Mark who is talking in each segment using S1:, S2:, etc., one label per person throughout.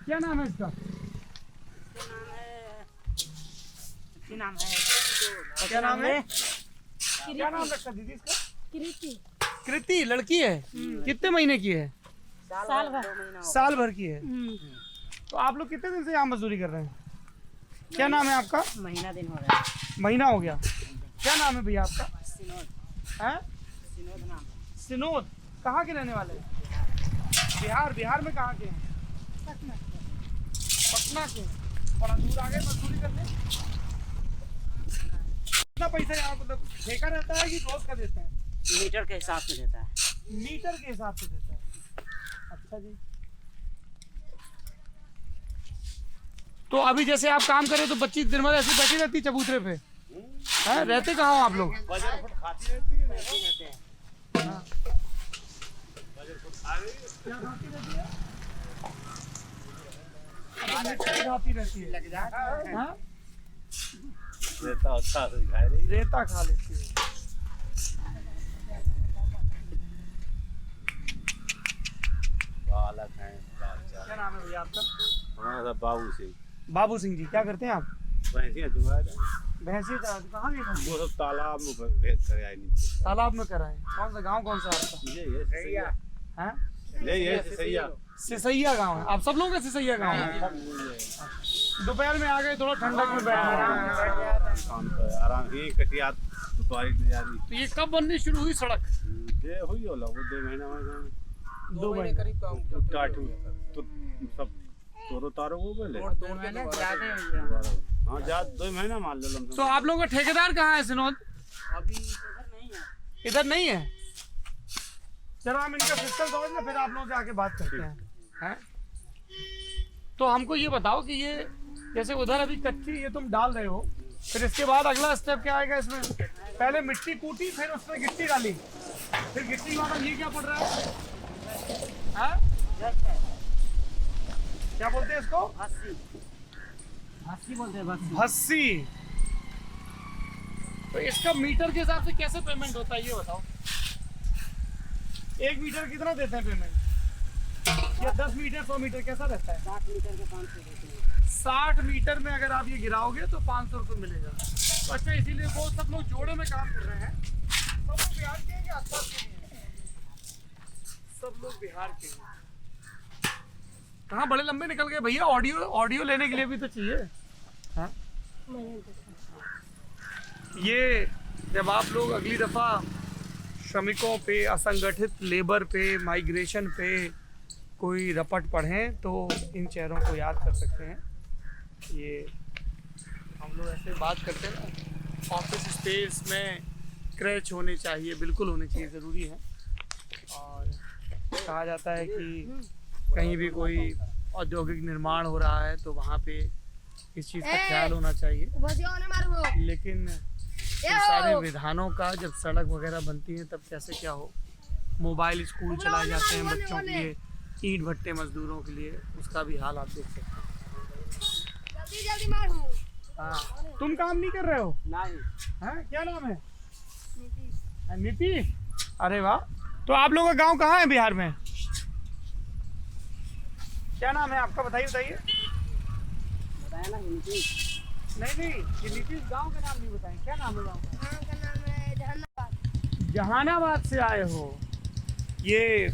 S1: क्या नाम है इसका? क्या नाम है? क्या नाम रखा दीदी इसका?
S2: कृति।
S1: कृति लड़की है। कितने महीने की है? साल भर की है। तो आप लोग कितने दिन से यहाँ मजदूरी कर रहे हैं? क्या नाम है आपका?
S2: महीना दिन हो रहा है।
S1: महीना हो गया। क्या नाम है भैया आपका? हैं?
S2: सिनोद नाम है।
S1: सिनोद। कहाँ के रहने वाले हैं? बिहार। बिहार में कहाँ के हैं? पटना के। बड़ा दूर आ गए मजदूरी करने। कितना पैसा यहाँ मतलब ठेका रहता है कि रोज का देते हैं?
S2: मीटर के हिसाब से देता है।
S1: मीटर के हिसाब से देता है। अच्छा जी। तो अभी जैसे आप काम करें तो बच्ची दिन भर ऐसी बैठी रहती चबूतरे पे हैं? रहते कहाँ हो आप लोग?
S2: रहते हैं।
S1: हाँ। क्या खाती रहती है? मिट्टी खाती रहती है।
S2: लग जाता है।
S1: हाँ?
S3: रेता
S1: खा लेती है। क्या नाम है भैया आपका?
S3: हमारा बाबू सिंह।
S1: बाबू सिंह जी। क्या करते हैं आप?
S3: भैंसियाँ दुआ
S1: भैंसी कहाँ गई?
S3: वो सब तालाब में भेज कर आए नीचे।
S1: तालाब में कराए। कौन सा गांव कौन सा आपका?
S3: ये सैया
S1: हैं?
S3: ये सैया
S1: सिसैया गांव है। आप सब लोग का सिसैया गांव है। दोपहर में आ गए थोड़ा ठंडक में बैठ गए।
S3: आराम ही कटिया दुपारी
S1: तो ये कब बननी शुरू हुई सड़क?
S3: ये हुई होला वो 2 महीना में
S1: 2 महीने करीब।
S3: तो सब तोरो तारो हो गए।
S2: 2 महीने ज्यादा हो गया।
S3: हाँ जा 2 महीना मान ले।
S1: तो आप लोगों का ठेकेदार कहाँ है सिनोद?
S2: अभी इधर नहीं है।
S1: इधर नहीं है। चलो हम इनका सिस्टम समझ लें फिर आप लोगों से आके बात करते हैं। तो हमको ये बताओ कि ये जैसे उधर अभी कच्ची ये तुम डाल रहे हो, फिर इसके बाद अगला स्टेप क्या आएगा इसमें? पहले मिट्टी कूटी फिर उसमें गिट्टी डाली, फिर गिट्टी वाला ये क्या पड़ रहा है? क्या बोलते हैं इसको?
S2: हस्सी बोलते हैं।
S1: भस्सी। तो इसका मीटर के हिसाब से कैसे पेमेंट होता है ये बताओ? 1 मीटर कितना देते हैं पेमेंट? या 10 मीटर 100 मीटर कैसा रहता है?
S2: 60 मीटर के 500 देते हैं।
S1: 60 मीटर में अगर आप ये गिराओगे तो 500 रुपये मिलेगा। तो अच्छा, इसीलिए वो सब लोग जोड़े में काम कर रहे हैं। सब लोग बिहार के हैं कि आसपास के हैं? सब लोग बिहार के हैं। कहाँ बड़े लंबे निकल गए भैया? ऑडियो लेने के लिए भी तो चाहिए। हाँ? ये जब आप लोग अगली दफ़ा श्रमिकों पे, असंगठित लेबर पे, माइग्रेशन पे कोई रपट पढ़ें तो इन चेहरों को याद कर सकते हैं। ये हम लोग ऐसे बात करते हैं ना, ऑफिस स्पेस में क्रैच होने चाहिए, बिल्कुल होने चाहिए, ज़रूरी है। और कहा जाता है कि कहीं भी कोई औद्योगिक निर्माण हो रहा है तो वहाँ पे इस चीज़ का ख्याल होना चाहिए। लेकिन इन सारे विधानों का जब सड़क वगैरह बनती है तब कैसे क्या हो? मोबाइल स्कूल चलाए जाते हैं बच्चों के लिए, ईंट भट्टे मजदूरों के लिए, उसका भी हाल आप देख सकते हैं। हाँ, तुम काम नहीं कर रहे हो?
S2: नहीं।
S1: हैं? क्या नाम है? नीतीश। अरे वाह। तो आप लोगों का गांव कहाँ है बिहार में? क्या नाम है आपका? बताइए।
S2: बताया ना नीतीश।
S1: नहीं, ये नीतीश गांव का नाम नहीं बताएं। क्या नाम है गांव का?
S4: गाँव का नाम है जहानाबाद।
S1: जहानाबाद से आए हो। ये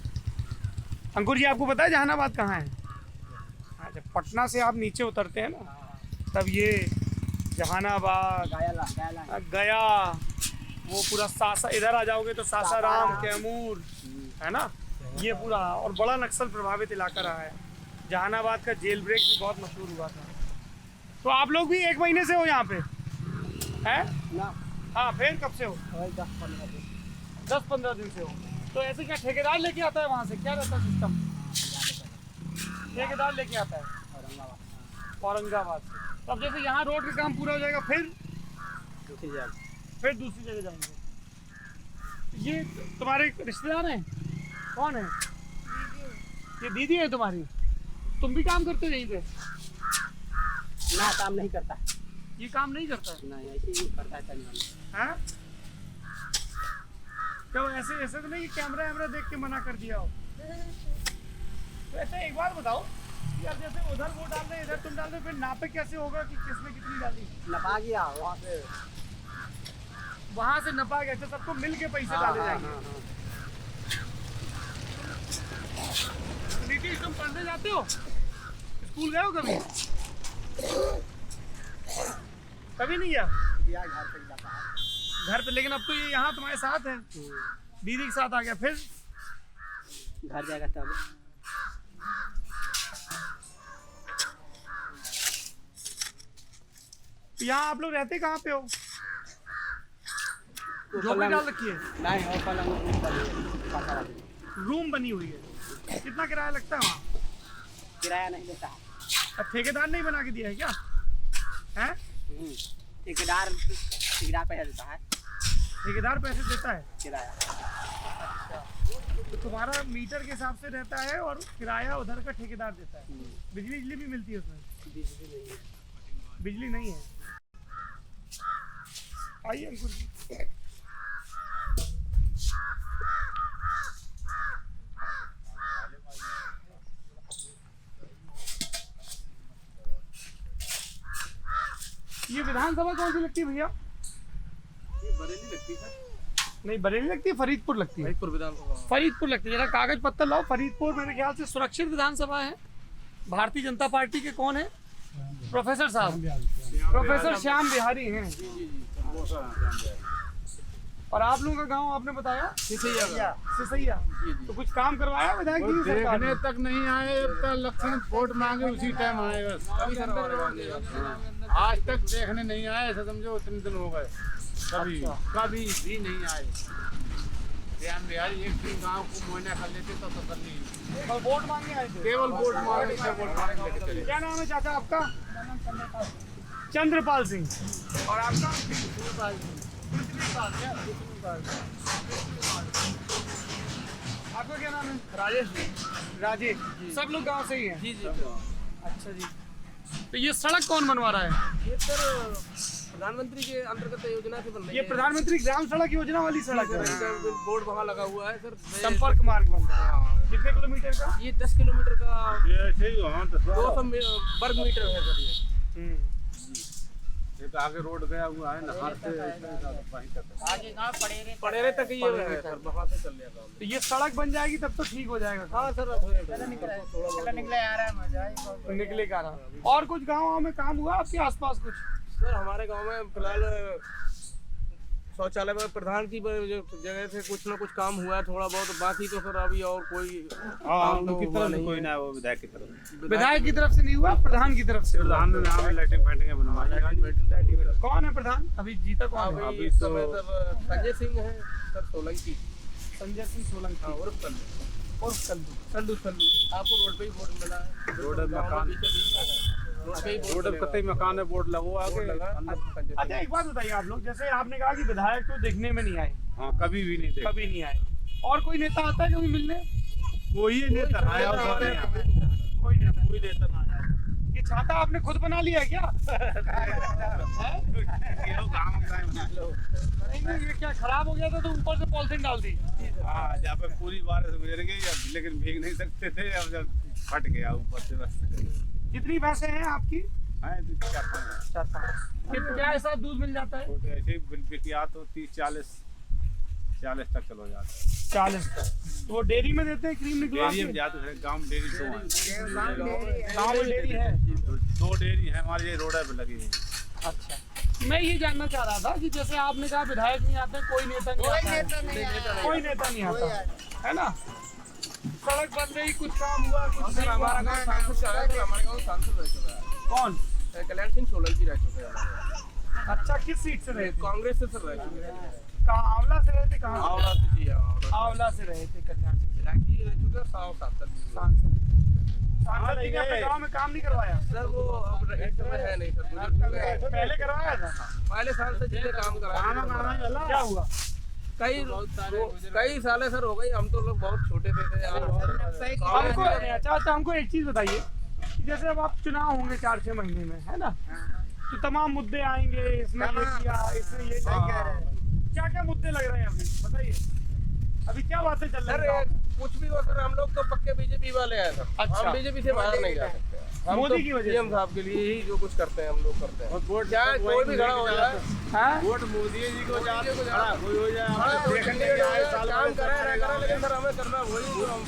S1: अंकुर जी आपको पता है जहानाबाद कहाँ है? जब पटना से आप नीचे उतरते हैं ना तब ये जहानाबाद, गया, वो पूरा सासा, इधर आ जाओगे तो सासाराम, कैमूर, है ना, ये पूरा। और बड़ा नक्सल प्रभावित इलाका रहा है। जहानाबाद का जेल ब्रेक भी बहुत मशहूर हुआ था। तो आप लोग भी 1 महीने से हो यहाँ पे हैं? हाँ, फिर कब से हो? 10-15 दिन से हो। तो ऐसे क्या ठेकेदार लेके आता है वहाँ से? क्या रहता है सिस्टम? ठेकेदार लेके आता है औरंगाबाद से। तो अब जैसे यहाँ रोड का काम पूरा हो जाएगा फिर दूसरी जगह जाएंगे। ये तुम्हारे रिश्तेदार हैं? कौन है? ये दीदी है तुम्हारी? तुम भी काम करते हो यहीं पे?
S2: ना, काम नहीं करता।
S1: ये काम नहीं करता है?
S2: नहीं, ऐसे ही करता है।
S1: हैं? क्या ऐसे तो नहीं कि कैमरा देख के मना कर दिया हो? तो ऐसे एक बात बताओ, यार जैसे उधर वो डाल रहे हैं इधर तुम डाल रहे हो, फिर नापे कैसे होगा कि किसने कितनी डाली?
S2: नपा गया वहाँ से।
S1: से नपा गया, अच्छा सबको मिल के पैसे
S2: हाँ,
S1: डाले
S2: हाँ,
S1: जाएंगे।
S2: हाँ, हाँ।
S1: नीतीश तुम पढ़ने जाते हो? स्कूल गए हो कभी? कभी नहीं गया
S2: या घर पे जाता है।
S1: घर पे, लेकिन अब तो ये यहाँ तुम्हारे साथ है, दीदी के साथ आ गया, फिर
S2: घर जाएगा तब।
S1: यहाँ आप लोग रहते कहाँ पे हो?
S2: वो
S1: झोपड़ी
S2: पलंग-
S1: डाल रखी है,
S2: नहीं वो पलंग रूम पर है, पासा वाली।
S1: रूम बनी हुई है। कितना किराया लगता है वहाँ?
S2: किराया नहीं देता है।
S1: अब ठेकेदार नहीं बना के दिया है क्या? हैं?
S2: ठेकेदार पैसा देता है,
S1: ठेकेदार पैसे देता है,
S2: किराया।
S1: तो तुम्हारा मीटर के हिसाब से रहता है और किराया उधर का ठेकेदार देता है। बिजली भी मिलती है उसमें?
S2: बिजली नहीं है।
S1: बिजली नहीं है। आइए अंकुर जी। ये विधानसभा कौन सी लगती है भैया?
S3: बरेली लगती है
S1: नहीं बरेली लगती है, फरीदपुर लगती है।
S3: फरीदपुर विधानसभा।
S1: फरीदपुर लगती है। जरा कागज पत्तर लाओ। फरीदपुर मेरे ख्याल से सुरक्षित विधानसभा है। भारतीय जनता पार्टी के कौन है? प्रोफेसर साहब, प्रोफेसर श्याम बिहारी हैं। और आप लोगों का गांव आपने बताया सिसैया। तो कुछ काम करवाया विधायक जी ने सरकार ने?
S3: देखने तक नहीं आए, लक्षण वोट मांगे उसी टाइम आए बस। आज तक देखने नहीं आए, ऐसा समझो इतने दिन हो गए, कभी कभी भी नहीं आए। श्याम बिहारी एक दिन गांव को मुआयना कर लेते तो कर नहीं,
S1: और वोट मांगने आए थे?
S3: केवल वोट मांगने से वोट मांगने लेके चले।
S1: क्या नाम है चाचा आपका? चंद्रपाल सिंह। और आपका? आपका क्या नाम है? राजेश। सब लोग गांव से ही हैं?
S2: जी जी।
S1: अच्छा जी। तो ये सड़क कौन बनवा रहा है?
S2: ये सर प्रधानमंत्री के अंतर्गत योजना से बन रही
S1: ये
S2: है।
S1: प्रधानमंत्री ग्राम सड़क योजना वाली सड़क है।
S2: बोर्ड वहाँ लगा हुआ है सर।
S1: संपर्क मार्ग बन रहा है। कितने किलोमीटर का?
S2: ये 10 किलोमीटर का
S3: ये ऐसे ही वहाँ
S2: 200 वर्ग मीटर है सर ये।
S3: ये तो आगे रोड गया हुआ है, नहर से वहीं तक
S2: आगे कहाँ पड़ेरे तक ये है सर, वहाँ से चल जाएगा।
S1: तो ये सड़क बन जाएगी तब तो ठीक हो जाएगा।
S2: हाँ सर निकले आ रहा है मजा
S1: तो निकले का रहा। और कुछ गाँव में काम हुआ आपके आसपास कुछ?
S2: सर हमारे गांव में फिलहाल शौचालय में प्रधान की जगह से कुछ ना कुछ काम हुआ है थोड़ा बहुत, बाकी तो सर अभी और कोई काम तो हुआ नहीं
S3: कोई
S2: है।
S3: ना, वो विधायक की तरफ।
S1: विधायक की तरफ से नहीं हुआ, प्रधान की तरफ से।
S3: प्रधान ने नाम लाइटिंग फाइटिंग बनवाई।
S1: कौन है प्रधान? अभी जीता कौन है?
S2: अभी इस समय सर संजय सिंह है सर सोलंकी।
S1: संजय सिंह सोलंकी।
S2: हाँ उर्फ कल्लू।
S1: उर्फ
S2: सल्लू आपको रोड पे ही वोट मिला है।
S3: रोड मकान
S2: रोड पे ही
S3: रोड कतई मकान है, बोर्ड लगा आगे।
S1: अच्छा एक बात बताइए, आप लोग जैसे आपने कहा कि विधायक तो देखने में नहीं आए,
S3: हाँ कभी भी नहीं देखा।
S1: कभी नहीं आए, और कोई नेता आता है कभी मिलने?
S3: कोई नेता आया हुआ नहीं है।
S1: कोई नेता।
S3: कोई नेता ना आया।
S1: ये छाता आपने खुद बना लिया है क्या? नहीं, ये क्या खराब हो गया था तो ऊपर से पॉलिथीन डाल दी?
S3: हाँ, जहाँ पे पूरी बारिश गुजर गई, लेकिन भीग नहीं सकते थे, अब जब फट गया ऊपर से बस।
S1: कितनी भैंसें हैं आपकी?
S3: हाँ, 4-5
S1: चार पाँच। क्या ऐसा दूध मिल जाता है?
S3: छोटे ऐसे ही बिकिया तो 30-40 तक चलो जाता है।
S1: 40 तक। तो वो डेयरी में देते हैं क्रीम निकलवा
S3: डेयरी
S1: के?
S3: में जाते हैं, गाँव में डेयरी तो है।
S1: गाँव में डेयरी है?
S3: 2 डेयरी है हमारे, ये रोड पे लगी है।
S1: अच्छा, मैं ये जानना चाह रहा था कि जैसे आपने कहा विधायक नहीं आते, कोई नेता नहीं आता, कोई नेता नहीं आता है ना? सड़क बन रही, कुछ काम हुआ, कुछ
S2: सर
S1: नहीं
S2: हमारा
S1: हुआ।
S2: गाँव सांसद का है, हमारे गाँव सांसद रह चुका है।
S1: कौन?
S2: कल्याण सिंह सोलंकी रह चुके हैं।
S1: अच्छा, किस सीट से रहे थे?
S2: कांग्रेस से सर रह चुके हैं।
S1: कहाँ? आंवला से रहे थे? कहाँ?
S2: आंवला से जी
S1: आंवला से रहे थे कल्याण सिंह।
S2: विधायक जी रह चुके हैं, सांसद भी।
S1: सांसद जी ने अपने गाँव में काम नहीं करवाया?
S2: सर वो अब इस समय है नहीं सर, गुजर चुके हैं।
S1: पहले करवाया था?
S2: पहले साल से जिले काम कराया।
S1: क्या हुआ?
S2: कई साले सर हो गई, हम तो लोग बहुत छोटे थे यार।
S1: हमको अच्छा हमको एक चीज बताइए कि जैसे अब आप चुनाव होंगे 4-6 महीने में, है ना? तो तमाम मुद्दे आएंगे, इसमें ये किया, इसमें ये क्या क्या मुद्दे लग रहे हैं अभी बताइए? अभी क्या बातें चल रही
S2: सर
S1: हैं?
S2: कुछ भी हो सर, हम लोग तो पक्के बीजेपी वाले हैं सर।
S1: अच्छा।
S2: हम बीजेपी से बाहर नहीं जा सकते। हम
S1: मोदी
S2: तो
S1: की वजह
S2: पीएम साहब के लिए ही जो कुछ करते हैं हम लोग करते हैं।
S3: और वोट
S2: चाहे कोई भी खड़ा हो जाए,
S1: हाँ?
S3: वोट मोदी जी को जाते खड़ा कोई हो जाए
S2: हाँ,
S3: हमें देखने
S2: देखने
S3: के लिए आए
S2: के
S3: साल
S2: काम
S3: भर
S2: करे
S3: से
S2: ना करे, लेकिन सर हमें करना वही जो हम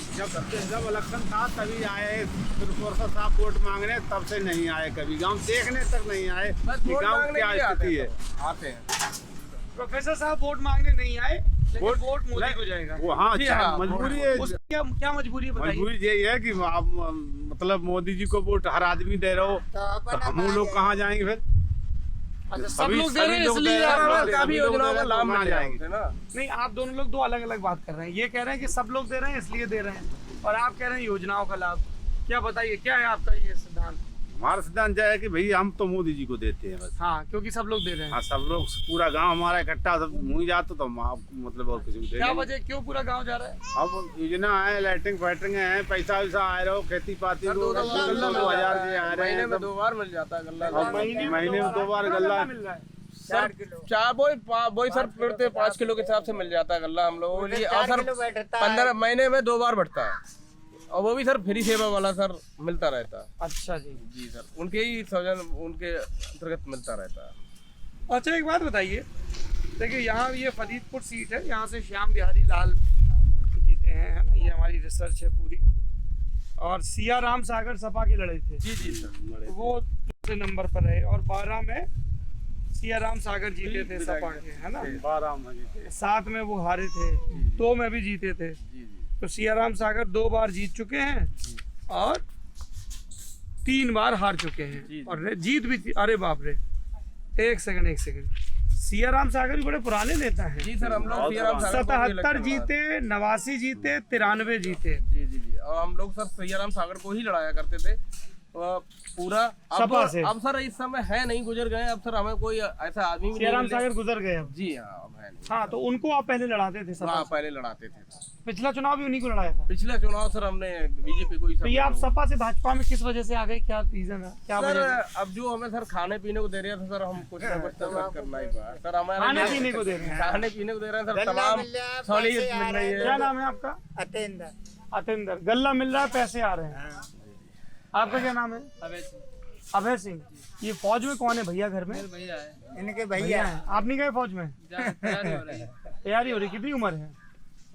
S3: जब इलेक्शन था तभी आए, फिर परसों साहब वोट मांगने तब से नहीं आए, कभी गांव देखने तक नहीं आए
S2: बस
S3: कि
S2: वोट
S3: गांव
S2: मांगने
S3: क्या
S2: के लिए
S3: स्थिति है।
S2: आते हैं।
S1: प्रोफेसर साहब वोट मांगने नहीं आए, लेकिन
S3: वोट-
S1: वोट मोदी
S3: नहीं,
S1: को जाएगा।
S3: वो हाँ
S2: जी
S3: चाहे
S2: हाँ,
S3: मजबूरी है,
S1: उसकी क्या क्या मजबूरी है बताइए।
S3: मजबूरी यही है कि आप मतलब मोदी जी को वोट हर आदमी दे रहे हो, तो हम लोग कहाँ जाएंगे फिर?
S1: अच्छा, सब
S3: सभी-
S1: लोग दे रहे हैं
S3: सभी लोग
S1: इसलिए
S3: दे रहे
S1: आप
S3: हैं,
S1: लोग
S3: सभी
S2: काफी
S3: लोग
S2: योजनाओं
S3: दे
S2: का
S3: रहे हैं,
S2: लाभ
S3: तो
S2: मिल
S3: वहाँ
S2: जाएंगे ना।
S1: नहीं, आप दोनों लोग दो अलग अलग बात कर रहे हैं। ये कह रहे हैं कि सब लोग दे रहे हैं इसलिए दे रहे हैं, और आप कह रहे हैं योजनाओं का लाभ। क्या बताइए, क्या है आपका ये सिद्धांत?
S3: हमारा सिद्धांत यह है कि भाई हम तो मोदी जी को देते हैं बस।
S1: हाँ, क्योंकि सब लोग दे रहे हैं।
S3: हाँ, सब लोग पूरा गांव हमारा इकट्ठा सब मुँह जाते तो हम आपको मतलब और किसी को दे
S1: क्या
S3: देंगे।
S1: वजह, क्यों पूरा गांव जा रहा है?
S3: अब योजना है, लाइटिंग फाइटिंग है, पैसा वैसा आ रहा हो, खेती पाती
S2: सर,
S3: को
S2: 2,000 गल्ला
S3: 2,000 जी आ रहे
S2: महीने
S3: हैं
S2: में
S3: सब।
S2: 2 बार मिल जाता है गल्ला।
S3: और महीने में 2 बार गल्ला
S1: मिल रहा है।
S2: सर चार वही सर फिरते 5 किलो के हिसाब से मिल जाता है गल्ला हम लोगों के लिए। और सर 15 महीने में 2 बार बढ़ता है, और वो भी सर फ्री सेवा वाला सर मिलता रहता है।
S1: अच्छा जी।
S2: जी सर, उनके ही सौजन उनके अंतर्गत मिलता रहता है।
S1: अच्छा, एक बात बताइए, देखिए यहाँ ये फरीदपुर सीट है, यहाँ से श्याम बिहारी लाल जीते हैं, है ना, ये हमारी रिसर्च है पूरी। और सिया राम सागर सपा के लड़े थे,
S2: जी जी सर,
S1: वो दूसरे नंबर पर रहे, और 12 में सिया राम सागर जीते थे सपा के, है ना।
S3: 12 में जीते।
S1: 7 में वो हारे थे, 2 में भी जीते थे।
S2: जी जी
S1: तो सिया राम सागर 2 बार जीत चुके हैं और 3 बार हार चुके हैं,
S2: जी।
S1: और जीत भी अरे बाप रे, एक सेकंड, सिया राम सागर भी बड़े पुराने नेता हैं।
S2: जी सर, हम लोग सियाराम सागर को भी
S1: 77
S2: इलेक्शन
S1: जीते, 89 जीते, 93 जीते।
S2: जी जी जी, और हम लोग सर सियाराम सागर को ही लड़ाया करते थे पूरा।
S1: सपा से।
S2: अब सर इस समय है नहीं, गुजर गए। अब सर हमें कोई ऐसा आदमी भी
S1: सिया
S2: नहीं
S1: राम
S2: मिले।
S1: सागर गुजर गए अब।
S2: जी हाँ, अब है नहीं।
S1: हाँ, तो उनको आप पहले लड़ाते थे सपा
S2: हाँ,
S1: से।
S2: पहले लड़ाते थे।
S1: पिछला चुनाव भी उन्हीं को लड़ाया था।
S2: पिछला चुनाव सर हमने बीजेपी को ही
S1: तो ये आप सपा से भाजपा में किस वजह से आ गए, क्या रीजन है, क्या
S2: सर,
S1: वजह है?
S2: अब जो हमें सर खाने पीने को दे रहे थे सर, हम कुछ ना कुछ तो सर करना ही पड़ा सर। हमारे
S1: खाने
S2: लिए
S1: पीने को दे रहे हैं।
S2: खाने पीने को दे रहे हैं सर, तमाम सहूलियत मिल रही है।
S1: क्या नाम है आपका? अतेंद्र। गल्ला मिल रहा है, पैसे आ रहे हैं। आपका क्या नाम है? अभय सिंह। ये फौज में कौन है भैया घर में?
S5: भैया है,
S1: इनके भैया हैं। आप नहीं गए फौज में?
S5: तैयारी हो रही है,
S1: तैयारी हो रही, कितनी उम्र है?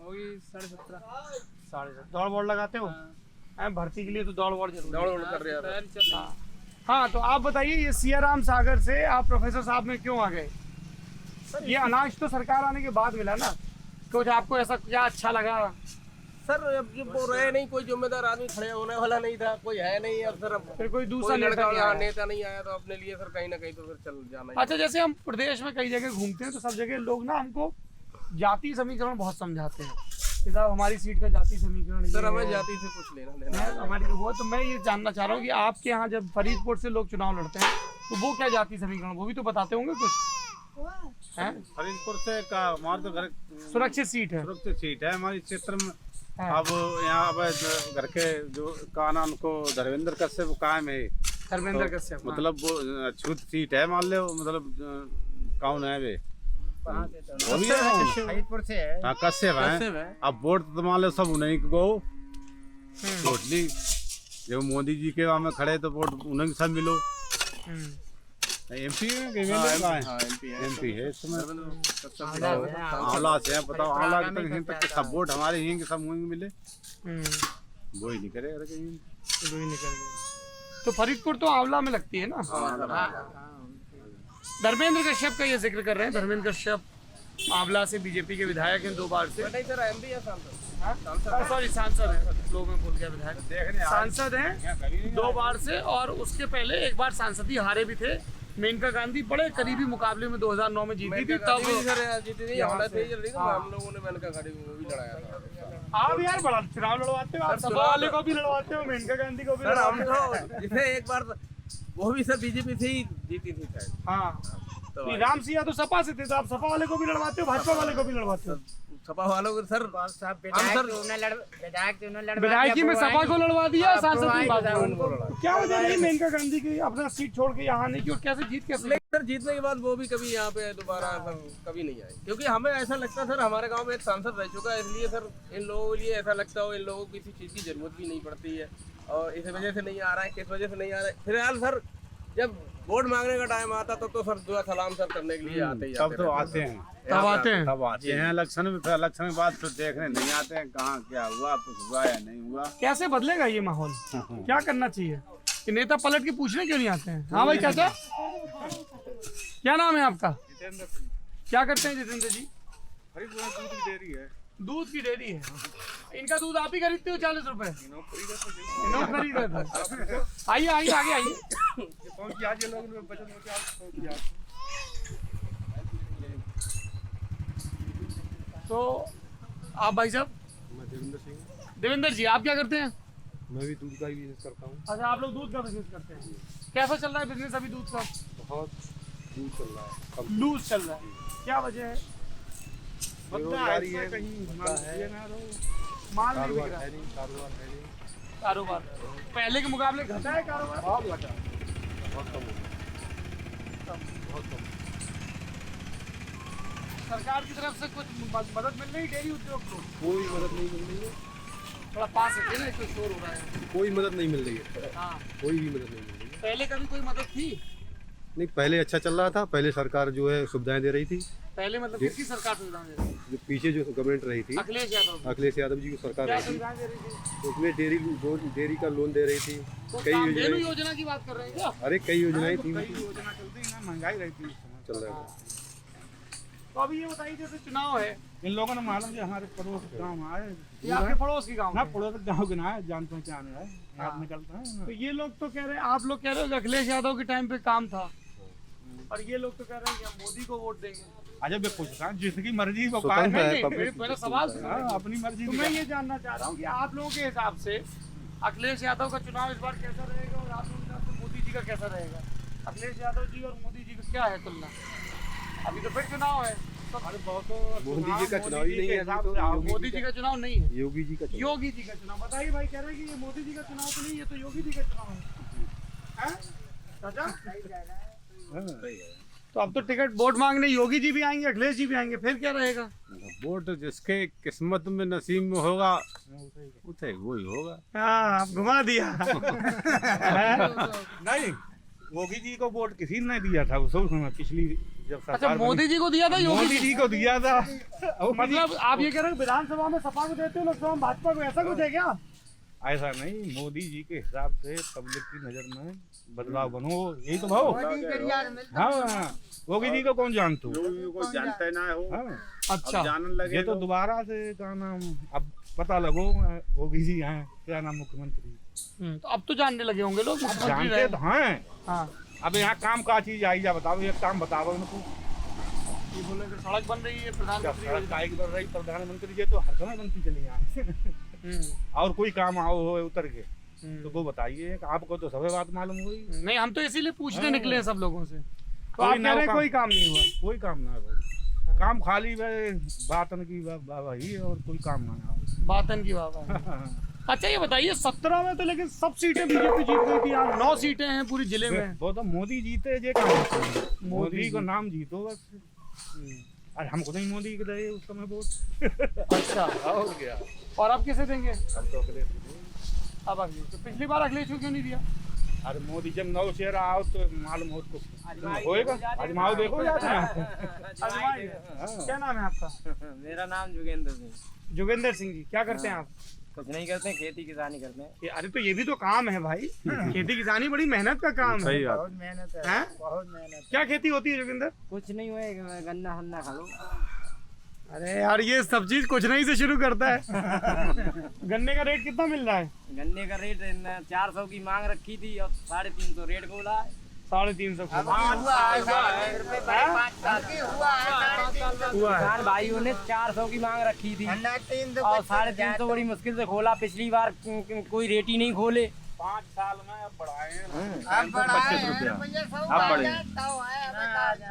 S5: होगी 17.5।
S1: 7.5। दौड़ वोड़ लगाते हो? भर्ती के लिए तो दौड़ वोड़ जरूरी
S2: दौड़
S1: है।
S2: उड़ कर रहे हैं।
S5: तैयारी चल रही है।
S1: हाँ, तो आप बताइए, ये सिया राम सागर से आप प्रोफेसर साहब में क्यों आ गए? ये अनाज तो सरकार आने के बाद मिला ना, कुछ आपको ऐसा क्या अच्छा लगा?
S2: सर अब जो वो रहे नहीं, कोई जिम्मेदार आदमी खड़े होने वाला नहीं था, कोई है नहीं। अब सर अब
S1: फिर कोई दूसरा
S2: कोई
S1: नेता
S2: लड़का
S1: नहीं आया?
S2: नेता नहीं आया, तो अपने लिए सर कहीं ना कहीं तो फिर चल जाना ही।
S1: अच्छा, जैसे हम प्रदेश में कई जगह घूमते हैं तो सब जगह लोग ना हमको जाति समीकरण बहुत समझाते हैं कि साहब हमारी सीट का जाति समीकरण
S2: सर
S1: ये
S2: हमें
S1: है।
S2: जाति से कुछ लेना देना
S1: है, हमारी तो वो, तो मैं ये जानना चाह रहा हूँ कि आपके यहाँ जब फरीदपुर से लोग चुनाव लड़ते हैं तो वो क्या जाति समीकरण, वो भी तो बताते होंगे कुछ, हैं?
S3: फरीदपुर से का हमारे तो घर
S1: सुरक्षित सीट है।
S3: सुरक्षित सीट है हमारी क्षेत्र में।
S1: हाँ।
S3: अब यहाँ अब घर के जो का नाम उनको धर्मेंद्र कश्यप कायम है,
S1: धर्मेंद्र
S3: तो
S1: कश्यप, हाँ।
S3: मतलब वो छूत सीट है, मान लो मतलब कौन है वे? वो भी है
S5: फरीदपुर से है।
S3: हाँ, कश्यप
S2: कश्यप
S3: है।
S2: है।
S3: अब वोट तो मान लो सब उन्हीं को वोट ली, जब मोदी जी के वहाँ में खड़े तो वोट उन्हीं को सब मिलो। एमपी है
S2: हाँ, MP है।
S3: एमपी है इस समय।
S2: हाँ,
S3: आंवला से है, बताओ आंवला तक यहीं तक सब वोट हमारे यहीं के सब वहीं मिले, वो ही नहीं करे अरे कहीं।
S1: तो ही निकल गए। तो फरीदपुर तो आंवला में लगती है ना। धर्मेंद्र कश्यप का ये जिक्र कर रहे हैं। धर्मेंद्र कश्यप आंवला से बीजेपी के विधायक हैं 2 बार से।
S2: नहीं सर, एमपी है सांसद।
S1: सॉरी, सांसद हैं, लोग में बोल गया विधायक।
S3: देखने
S1: सांसद हैं 2 बार से, और उसके पहले एक बार सांसद ही हारे भी थे। मेनका गांधी बड़े करीबी मुकाबले में 2009 में जीती थी, तब
S2: सर जीती थी, हमारा तेज चल रही थी, हम लोगों ने मेनका गाड़ी को भी लड़ाया था।
S1: आप यार बड़ा चुनाव लड़वाते हो, आप
S2: सर,
S1: सपा वाले को भी लड़वाते हो, मेनका गांधी को भी
S2: सर हम
S1: लड़वाते हो।
S2: तो जिसे एक बार वो भी सर बीजेपी से ही जीती थी शायद।
S1: हाँ,
S2: तो
S1: तो राम सिंह तो सपा से थे, तो आप सपा वाले को भी लड़वाते हो, भाजपा वाले को भी लड़वाते हो।
S2: सपा वालों को सर
S1: विधायकी में सपा को लड़वा दिया, सांसद भी भाजपा को।
S2: उनको लड़ा।
S1: तो क्या वजह रही मेनका गांधी की अपना सीट छोड़ के यहाँ नहीं की, और कैसे जीत कैसे?
S2: लेकिन सर जीतने के बाद वो भी कभी यहाँ पे दोबारा सर कभी नहीं आए, क्योंकि हमें ऐसा लगता सर हमारे गांव में एक सांसद रह चुका है, इसलिए सर इन लोगों के लिए ऐसा लगता हो इन लोगों को किसी चीज़ की जरूरत भी नहीं पड़ती है। और इस वजह से नहीं आ रहा है, किस वजह से नहीं आ रहा है। फिलहाल सर जब वोट मांगने का टाइम आता तो सर दुआ सलाम सर करने के लिए आते ही
S6: तब तो
S2: रहते
S6: आते हैं,
S1: तब आते हैं।
S6: तब आते हैं इलेक्शन में, फिर इलेक्शन के बाद फिर देखने नहीं आते हैं कहाँ क्या हुआ, कुछ हुआ या नहीं हुआ।
S1: कैसे बदलेगा ये माहौल? क्या करना चाहिए कि नेता पलट के पूछने क्यों नहीं आते हैं? हाँ भाई चाचा, क्या नाम है आपका?
S6: जितेंद्र सिंह।
S1: क्या करते हैं जितेंद्र जी?
S6: दूध की डेयरी है।
S1: दूध की डेयरी है। इनका दूध आप ही खरीदते हो 40 रुपए? इन्हों खरीद रहे थे। आइए आइए आगे आइए। तो आप भाई साहब? देवेंद्र जी, आप क्या करते हैं?
S7: मैं भी दूध का ही बिजनेस करता हूँ।
S1: अच्छा, आप लोग दूध का बिजनेस करते हैं। कैसा चल रहा है बिजनेस अभी दूध का?
S7: बहुत दूध चल रहा है, कम
S1: लूज चल रहा है। क्या वजह है?
S7: बेरोजगारी है,
S1: माल नहीं बिक
S7: कारोबार
S1: रहा।
S7: है नहीं, कारोबार है नहीं,
S1: कारोबार पहले के मुकाबले घटा है कारोबार?
S7: बहुत घटा है, बहुत कम हो गया, बहुत कम।
S1: सरकार की तरफ से कुछ मदद मिल रही डेयरी उद्योग को?
S7: कोई मदद नहीं मिल रही है,
S1: थोड़ा पास है ना, कोई शोर हो रहा है।
S7: कोई मदद नहीं मिल रही है,
S1: हाँ,
S7: कोई भी मदद नहीं मिल रही है।
S1: पहले कभी कोई मदद थी?
S7: नहीं, पहले अच्छा चल रहा था, पहले सरकार जो है सुविधाएं दे रही थी।
S1: पहले मतलब किसकी सरकार सुविधा दे रही थी?
S7: जो पीछे जो गवर्नमेंट रही थी,
S1: अखिलेश यादव।
S7: अखिलेश यादव जी की सरकार
S1: क्या
S7: रही थी,
S1: सुविधाएं दे रही थी?
S7: उसमें डेयरी का लोन दे रही थी,
S1: तो
S7: कई
S1: कामधेनु
S7: योजनाएं,
S1: योजना की बात कर रहे हैं क्या?
S7: अरे कई योजनाएं थी,
S6: योजना चलती है, महंगाई रहती है।
S7: चल रहा है।
S1: तो अभी ये बताइए, जैसे चुनाव है,
S6: इन लोगों ने मालूम कि हमारे पड़ोस गाँव आए,
S1: ये आपके पड़ोस की गाँव
S6: ना
S1: है।
S6: पड़ोस गाँव के ना है, जान पहचान है, याद निकलता है।
S1: तो ये लोग तो कह रहे हैं, आप लोग कह रहे हो कि अखिलेश यादव के टाइम पे काम था, और ये लोग तो कह रहे हैं कि हम मोदी को वोट देंगे।
S6: अच्छा मैं पूछ रहा हूँ, जिसकी मर्जी वो
S7: स्वतंत्र
S6: काम
S7: है,
S1: नहीं,
S7: पब्लिक
S1: मेरा सवाल सुनो।
S6: हाँ, अपनी मर्जी
S1: तो
S6: की
S1: मैं
S6: बात।
S1: ये जानना चाह रहा हूँ कि आप लोगों के हिसाब से अखिलेश यादव का चुनाव इस बार कैसा रहेगा, और आप लोगों के हिसाब से मोदी जी का कैसा रहेगा? अखिलेश यादव जी और मोदी जी का क्या है तुलना? अभी तो फिर चुनाव है।
S7: मोदी जी का चुनाव ही नहीं है, अभी तो
S1: मोदी जी का चुनाव नहीं है,
S7: योगी जी का चुनाव।
S1: योगी जी का चुनाव। बताइए भाई, कह रहे हैं कि ये मोदी जी का चुनाव तो नहीं है, तो योगी जी का चुनाव है। हैं? चाचा? तो अब तो टिकट वोट मांगने योगी जी भी आएंगे, अखिलेश जी भी आएंगे, फिर क्या रहेगा?
S6: वोट जिसके किस्मत में नसीब में होगा उसे वही होगा।
S1: हाँ, आप घुमा दिया।
S6: नहीं, योगी जी को वोट किसी ने नहीं दिया था, उस समय पिछली जब
S1: अच्छा,
S6: सरकार
S1: मोदी जी को दिया था, योगी
S6: मोदी जी को दिया था।
S1: मतलब आप ये कह रहे हो विधानसभा में सपा को देते हो, लोकसभा में भाजपा को, ऐसा कुछ है क्या?
S6: ऐसा नहीं, मोदी जी के हिसाब से पब्लिक की नजर में बदलाव बनो, यही तो भाव। हाँ, योगी जी को कौन जानता
S7: कोई जानता ना हो।
S6: हाँ,
S1: अच्छा,
S7: जानने लगे
S6: ये तो दोबारा से क्या नाम, अब पता लगो योगी जी हैं क्या नाम मुख्यमंत्री।
S1: तो अब तो जानने लगे होंगे लोग मुख्यमंत्री
S6: जानते
S1: रहे।
S6: तो हैं।
S1: हाँ,
S6: अब यहाँ काम का चीज आई जा बताओ, एक काम बताओ उनको।
S1: ये बोले कि सड़क बन रही है, प्रधानमंत्री
S6: सड़क
S1: योजना।
S6: काहे की बन रही, प्रधानमंत्री जी तो हर समय बनती चली यहाँ। और कोई काम आओ हो उतर के तो वो बताइए, आपको तो सब बात मालूम हुई।
S1: नहीं, हम तो इसीलिए पूछने निकले हैं सब लोगों से। तो
S6: कोई
S1: आप कह
S6: ना
S1: रहे हैं
S6: काम-
S1: कोई काम नहीं हुआ?
S6: कोई काम ना हो, काम खाली बातन की वाही और कोई काम ना हो।
S1: बातन की बात। अच्छा ये बताइए, 17 में तो लेकिन सब सीटें बीजेपी जीत गई थी, यहाँ 9 सीटें हैं पूरी जिले में।
S6: वो तो मोदी जीते जे काम, मोदी को
S1: जी।
S6: नाम जीतो बस। अरे हमको नहीं मोदी के दे उस समय वोट।
S1: अच्छा,
S6: और क्या,
S1: और अब किसे देंगे?
S6: हम तो अखिलेश को देंगे।
S1: अब अखिलेश। तो पिछली बार अखिलेश को क्यों नहीं दिया?
S6: अरे मोदी जब नौ चेहरा आओ तो मालूम हो उसको होएगा। आजमाओ देखो जाते हैं।
S1: आजमाइए। क्या नाम है आपका?
S5: मेरा नाम जोगेंद्र सिंह।
S1: जोगेंद्र सिंह जी, क्या करते हैं आप?
S5: कुछ नहीं करते हैं, खेती किसानी करते हैं।
S1: अरे तो ये भी तो काम है भाई, खेती किसानी बड़ी मेहनत का काम है।
S7: सही बात।
S5: बहुत मेहनत है,
S1: हैं?
S5: बहुत मेहनत।
S1: क्या खेती होती है जोगिंदर?
S5: कुछ नहीं हुए, गन्ना हन्ना खा लो।
S1: अरे यार, ये सब चीज कुछ नहीं से शुरू करता है। गन्ने का रेट कितना मिल रहा है?
S5: गन्ने का रेट 400 की मांग रखी थी और 350 रेट बोला है।
S1: 350 हुआ है।
S5: किसान भाइयों ने 400 की मांग रखी थी और 350 बड़ी मुश्किल से खोला। पिछली बार कोई रेट ही नहीं खोले।
S6: 5 साल में अब बढ़ाए हैं।
S5: अब
S6: 25 रुपया अब बढ़े।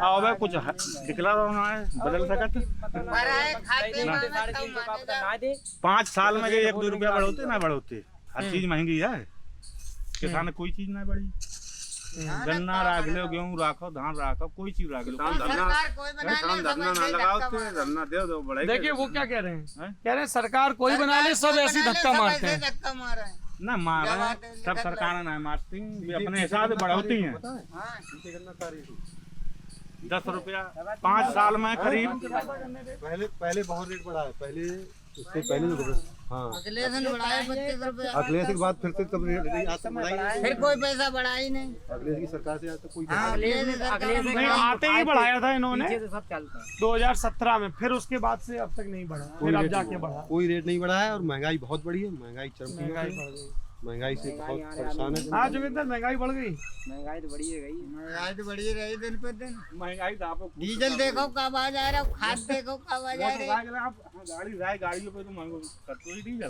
S6: अब कुछ निकला होना है, बदल सकत।
S5: 350 का ना दे।
S6: 5 साल में 1-2 रुपया बढ़ोते ना बढ़ोते, हर चीज महंगी है। किसान ने कोई चीज ना बढ़ी। गन्ना राख लो, गेहूँ राखो, धान राखो, कोई चीज राख लो।
S7: धरना ना लगाओ तो धरना दे दो बढ़ाई।
S1: देखिए वो क्या कह रहे हैं,
S6: हैं?
S1: कह रहे हैं सरकार कोई बना ले, सब ऐसी धक्का मारते हैं।
S6: ना मारा सब सरकार ना मारती वे अपने हिसाब से बढ़ोती हैं। 10 रुपया 5 साल में करीब।
S7: पहले बहुत रेट बढ़ा है, पहले उससे पहले जो हाँ
S4: अखिलेश ने बढ़ाया 25 रुपया,
S7: अखिलेश के बाद फिर से तब रेट आज तक बढ़ाई
S4: फिर कोई पैसा बढ़ा ही नहीं।
S7: अखिलेश की सरकार से आज तक कोई
S5: अखिलेश
S1: नहीं, आते ही बढ़ाया था इन्होंने
S5: पीछे से सब चलता है।
S1: 2017 में, फिर उसके बाद से अब तक नहीं बढ़ा, फिर अब जाके बढ़ा।
S7: कोई रेट नहीं बढ़ा है और महंगाई बहुत बढ़ी है, महंगाई चरम सीमा
S1: महंगाई
S7: पे
S1: बढ़
S7: है।
S1: गई।
S7: महंगाई से बहुत परेशान है।
S1: हाँ जोगिंदर, महंगाई बढ़ गई।
S5: महंगाई तो बढ़ी है गई।
S4: महंगाई तो बढ़ी रही दिन पे दिन।
S6: महंगाई तो आपको
S4: डीजल देखो कब आ जा रहा है, खाद देखो कब आ जा रही है।
S6: आप गाड़ी जाए गाड़ियों पे तो महंगो करते ही डीजल।